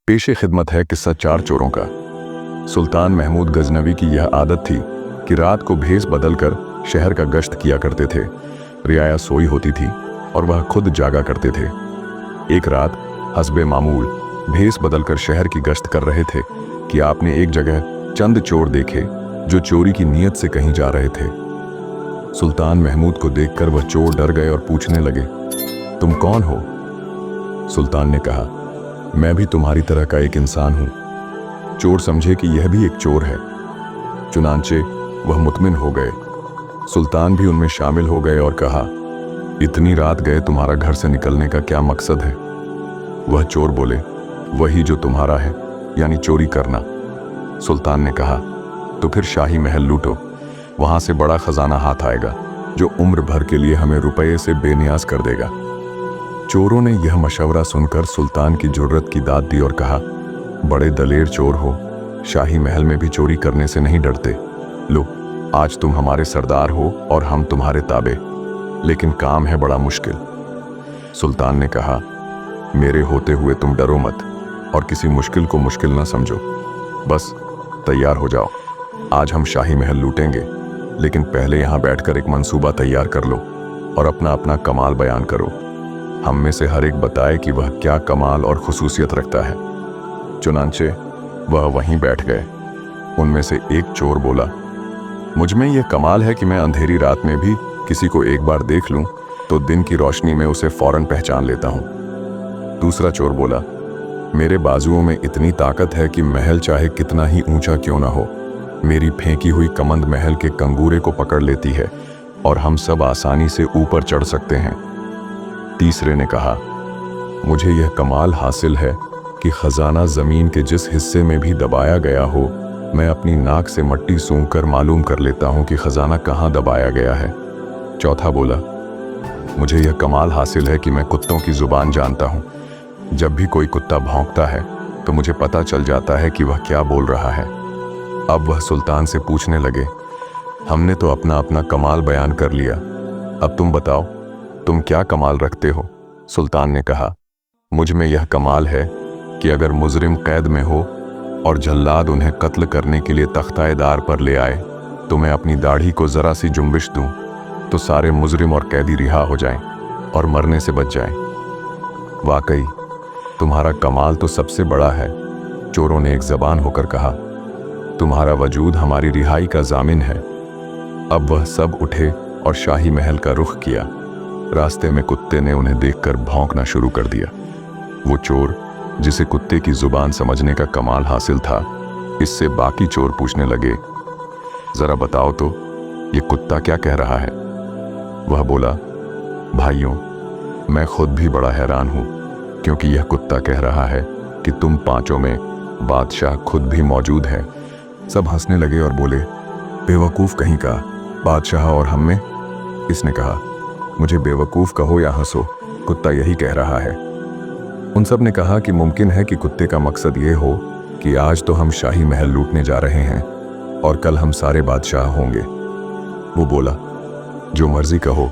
पेशे खिदमत है किस्सा 4 चोरों का। सुल्तान महमूद गजनवी की यह आदत थी कि रात को भेस बदलकर शहर का गश्त किया करते थे। रियाया सोई होती थी और वह खुद जागा करते थे। एक रात हस्बे मामूल भेस बदलकर शहर की गश्त कर रहे थे कि आपने एक जगह चंद चोर देखे जो चोरी की नीयत से कहीं जा रहे थे। सुल्तान महमूद को देखकर वह चोर डर गए और पूछने लगे, तुम कौन हो? सुल्तान ने कहा, मैं भी तुम्हारी तरह का एक इंसान हूं। चोर समझे कि यह भी एक चोर है, चुनांचे वह मुतमिन हो गए। सुल्तान भी उनमें शामिल हो गए और कहा, इतनी रात गए तुम्हारा घर से निकलने का क्या मकसद है? वह चोर बोले, वही जो तुम्हारा है, यानी चोरी करना। सुल्तान ने कहा, तो फिर शाही महल लूटो, वहां से बड़ा खजाना हाथ आएगा जो उम्र भर के लिए हमें रुपये से बेनियाज कर देगा। चोरों ने यह मशवरा सुनकर सुल्तान की जुर्रत की दाद दी और कहा, बड़े दलेर चोर हो, शाही महल में भी चोरी करने से नहीं डरते। लो, आज तुम हमारे सरदार हो और हम तुम्हारे ताबे, लेकिन काम है बड़ा मुश्किल। सुल्तान ने कहा, मेरे होते हुए तुम डरो मत और किसी मुश्किल को मुश्किल न समझो। बस तैयार हो जाओ, आज हम शाही महल लूटेंगे, लेकिन पहले यहाँ बैठकर एक मंसूबा तैयार कर लो और अपना अपना कमाल बयान करो। हम में से हर एक बताए कि वह क्या कमाल और खुसूसियत रखता है। चुनांचे वह वहीं बैठ गए। उनमें से एक चोर बोला, मुझ में यह कमाल है कि मैं अंधेरी रात में भी किसी को एक बार देख लूं तो दिन की रोशनी में उसे फौरन पहचान लेता हूं। दूसरा चोर बोला, मेरे बाजुओं में इतनी ताकत है कि महल चाहे कितना ही ऊंचा क्यों ना हो, मेरी फेंकी हुई कमंद महल के कंगूरे को पकड़ लेती है और हम सब आसानी से ऊपर चढ़ सकते हैं। तीसरे ने कहा, मुझे यह कमाल हासिल है कि खजाना जमीन के जिस हिस्से में भी दबाया गया हो, मैं अपनी नाक से मट्टी सूंघकर मालूम कर लेता हूं कि खजाना कहाँ दबाया गया है। चौथा बोला, मुझे यह कमाल हासिल है कि मैं कुत्तों की जुबान जानता हूं। जब भी कोई कुत्ता भौंकता है तो मुझे पता चल जाता है कि वह क्या बोल रहा है। अब वह सुल्तान से पूछने लगे, हमने तो अपना अपना कमाल बयान कर लिया, अब तुम बताओ तुम क्या कमाल रखते हो? सुल्तान ने कहा, मुझ में यह कमाल है कि अगर मुजरिम कैद में हो और जल्लाद उन्हें कत्ल करने के लिए तख्ताएदार पर ले आए तो मैं अपनी दाढ़ी को जरा सी जुम्बिश दूं तो सारे मुजरिम और कैदी रिहा हो जाएं और मरने से बच जाएं। वाकई तुम्हारा कमाल तो सबसे बड़ा है, चोरों ने एक जबान होकर कहा। तुम्हारा वजूद हमारी रिहाई का जामिन है। अब वह सब उठे और शाही महल का रुख किया। रास्ते में कुत्ते ने उन्हें देखकर भौंकना शुरू कर दिया। वो चोर जिसे कुत्ते की जुबान समझने का कमाल हासिल था, इससे बाकी चोर पूछने लगे, जरा बताओ तो ये कुत्ता क्या कह रहा है? वह बोला, भाइयों, मैं खुद भी बड़ा हैरान हूं, क्योंकि यह कुत्ता कह रहा है कि तुम पांचों में बादशाह खुद भी मौजूद है। सब हंसने लगे और बोले, बेवकूफ कहीं का, बादशाह और हम में? इसने कहा, मुझे बेवकूफ कहो या हंसो, कुत्ता यही कह रहा है। उन सब ने कहा कि मुमकिन है कि कुत्ते का मकसद ये हो कि आज तो हम शाही महल लूटने जा रहे हैं और कल हम सारे बादशाह होंगे। वो बोला, जो मर्जी कहो,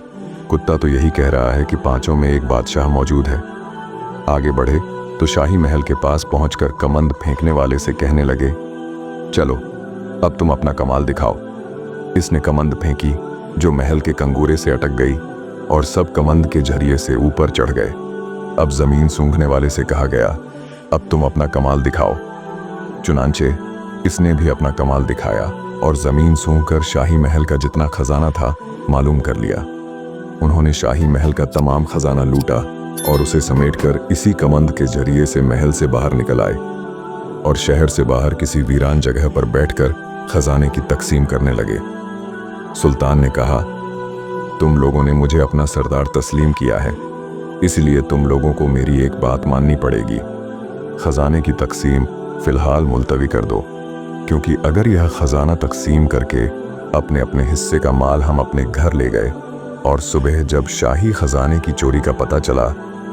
कुत्ता तो यही कह रहा है कि पांचों में एक बादशाह मौजूद है। आगे बढ़े तो शाही महल के पास पहुंचकर कमंद फेंकने वाले से कहने लगे, चलो अब तुम अपना कमाल दिखाओ। इसने कमंद फेंकी जो महल के कंगूरे से अटक गई और सब कमंद के जरिए से ऊपर चढ़ गए। अब जमीन सूंघने वाले से कहा गया, अब तुम अपना कमाल दिखाओ। चुनांचे इसने भी अपना कमाल दिखाया और जमीन सूंघकर शाही महल का जितना खजाना था मालूम कर लिया। उन्होंने शाही महल का तमाम खजाना लूटा और उसे समेटकर इसी कमंद के जरिए से महल से बाहर निकल आए और शहर से बाहर किसी वीरान जगह पर बैठकर खजाने की तकसीम करने लगे। सुल्तान ने कहा, तुम लोगों ने मुझे अपना सरदार तस्लीम किया है, इसलिए तुम लोगों को मेरी एक बात माननी पड़ेगी। खजाने की तकसीम फिलहाल मुलतवी कर दो, क्योंकि अगर यह खजाना तकसीम करके अपने अपने हिस्से का माल हम अपने घर ले गए और सुबह जब शाही खजाने की चोरी का पता चला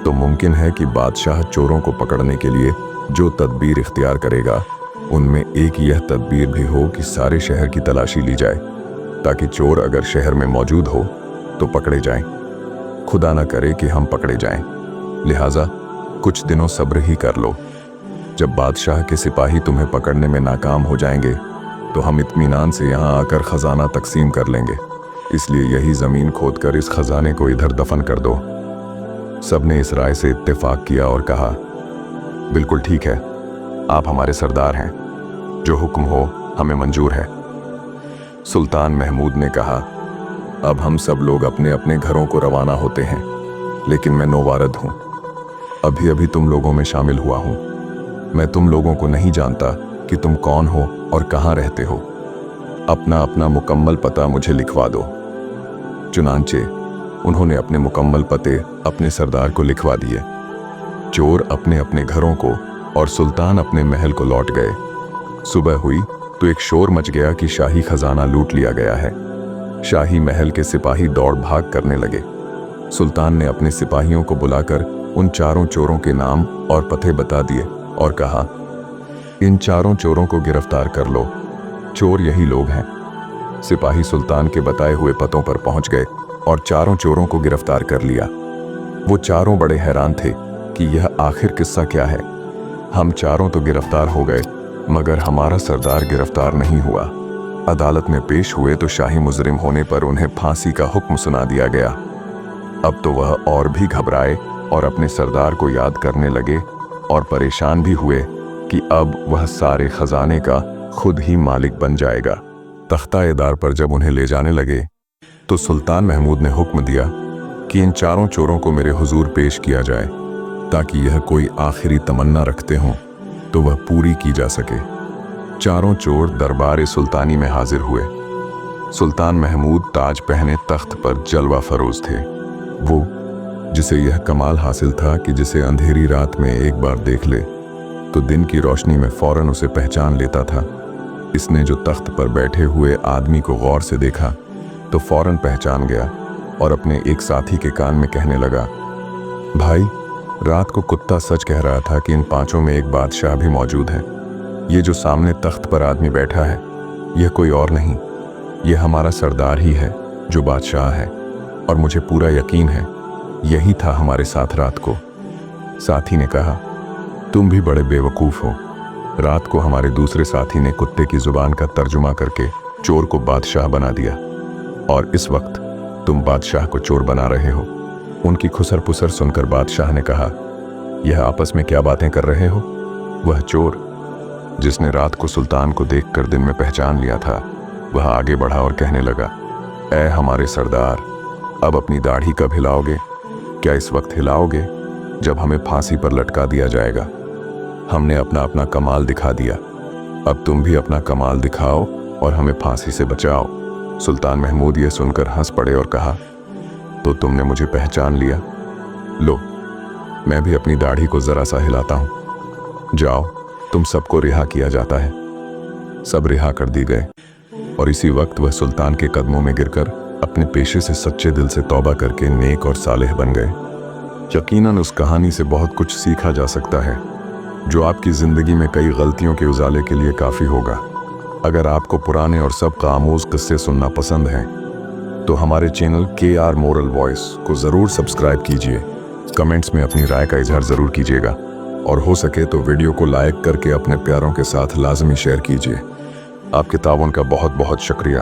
तो मुमकिन है कि बादशाह चोरों को पकड़ने के लिए जो तदबीर इख्तियार करेगा उनमें एक यह तदबीर भी हो कि सारे शहर की तलाशी ली जाए, ताकि चोर अगर शहर में मौजूद हो तो पकड़े जाएं। खुदा न करे कि हम पकड़े जाएं, लिहाजा कुछ दिनों सब्र ही कर लो। जब बादशाह के सिपाही तुम्हें पकड़ने में नाकाम हो जाएंगे तो हम इत्मीनान से यहाँ आकर खजाना तकसीम कर लेंगे, इसलिए यही जमीन खोदकर इस खजाने को इधर दफन कर दो। सबने इस राय से इत्तेफाक किया और कहा, बिल्कुल ठीक है, आप हमारे सरदार हैं, जो हुक्म हो हमें मंजूर है। सुल्तान महमूद ने कहा, अब हम सब लोग अपने अपने घरों को रवाना होते हैं, लेकिन मैं नौवारद हूँ, अभी अभी तुम लोगों में शामिल हुआ हूँ। मैं तुम लोगों को नहीं जानता कि तुम कौन हो और कहाँ रहते हो। अपना अपना मुकम्मल पता मुझे लिखवा दो। चुनांचे उन्होंने अपने मुकम्मल पते अपने सरदार को लिखवा दिए। चोर अपने अपने घरों को और सुल्तान अपने महल को लौट गए। सुबह हुई तो एक शोर मच गया कि शाही खजाना लूट लिया गया है। शाही महल के सिपाही दौड़ भाग करने लगे। सुल्तान ने अपने सिपाहियों को बुलाकर उन चारों चोरों के नाम और पते बता दिए और कहा, इन चारों चोरों को गिरफ्तार कर लो, चोर यही लोग हैं। सिपाही सुल्तान के बताए हुए पतों पर पहुंच गए और चारों चोरों को गिरफ्तार कर लिया। वो चारों बड़े हैरान थे कि यह आखिर किस्सा क्या है। हम चारों तो गिरफ्तार हो गए, मगर हमारा सरदार गिरफ्तार नहीं हुआ। अदालत में पेश हुए तो शाही मुजरिम होने पर उन्हें फांसी का हुक्म सुना दिया गया। अब तो वह और भी घबराए और अपने सरदार को याद करने लगे और परेशान भी हुए कि अब वह सारे खजाने का खुद ही मालिक बन जाएगा। तख्ता-ए-दार पर जब उन्हें ले जाने लगे तो सुल्तान महमूद ने हुक्म दिया कि इन चारों चोरों को मेरे हुजूर पेश किया जाए, ताकि यह कोई आखिरी तमन्ना रखते हों तो वह पूरी की जा सके। चारों चोर दरबार सुल्तानी में हाजिर हुए। सुल्तान महमूद ताज पहने तख्त पर जलवा फरोज थे। वो जिसे यह कमाल हासिल था कि जिसे अंधेरी रात में एक बार देख ले तो दिन की रोशनी में फौरन उसे पहचान लेता था। इसने जो तख्त पर बैठे हुए आदमी को गौर से देखा तो फौरन पहचान गया और अपने एक साथी के कान में कहने लगा, भाई, रात को कुत्ता सच कह रहा था कि इन पांचों में एक बादशाह भी मौजूद है। ये जो सामने तख्त पर आदमी बैठा है, यह कोई और नहीं, यह हमारा सरदार ही है जो बादशाह है, और मुझे पूरा यकीन है यही था हमारे साथ रात को। साथी ने कहा, तुम भी बड़े बेवकूफ़ हो। रात को हमारे दूसरे साथी ने कुत्ते की जुबान का तर्जुमा करके चोर को बादशाह बना दिया, और इस वक्त तुम बादशाह को चोर बना रहे हो। उनकी खुसर पुसर सुनकर बादशाह ने कहा, यह आपस में क्या बातें कर रहे हो? वह चोर जिसने रात को सुल्तान को देखकर दिन में पहचान लिया था, वह आगे बढ़ा और कहने लगा, ऐ हमारे सरदार, अब अपनी दाढ़ी कब हिलाओगे? क्या इस वक्त हिलाओगे जब हमें फांसी पर लटका दिया जाएगा? हमने अपना अपना कमाल दिखा दिया, अब तुम भी अपना कमाल दिखाओ और हमें फांसी से बचाओ। सुल्तान महमूद ये सुनकर हंस पड़े और कहा, तो तुमने मुझे पहचान लिया? लो, मैं भी अपनी दाढ़ी को जरा सा हिलाता हूं। जाओ, तुम सबको रिहा किया जाता है। सब रिहा कर दी गए और इसी वक्त वह सुल्तान के कदमों में गिरकर अपने पेशे से सच्चे दिल से तौबा करके नेक और सालेह बन गए। यकीनन उस कहानी से बहुत कुछ सीखा जा सकता है, जो आपकी ज़िंदगी में कई गलतियों के उजाले के लिए काफ़ी होगा। अगर आपको पुराने और सबक आमोज़ किस्से सुनना पसंद हैं तो हमारे चैनल KR मोरल वॉइस को ज़रूर सब्सक्राइब कीजिए। कमेंट्स में अपनी राय का इजहार ज़रूर कीजिएगा, और हो सके तो वीडियो को लाइक करके अपने प्यारों के साथ लाजमी शेयर कीजिए। आपके ताउन का बहुत बहुत शुक्रिया।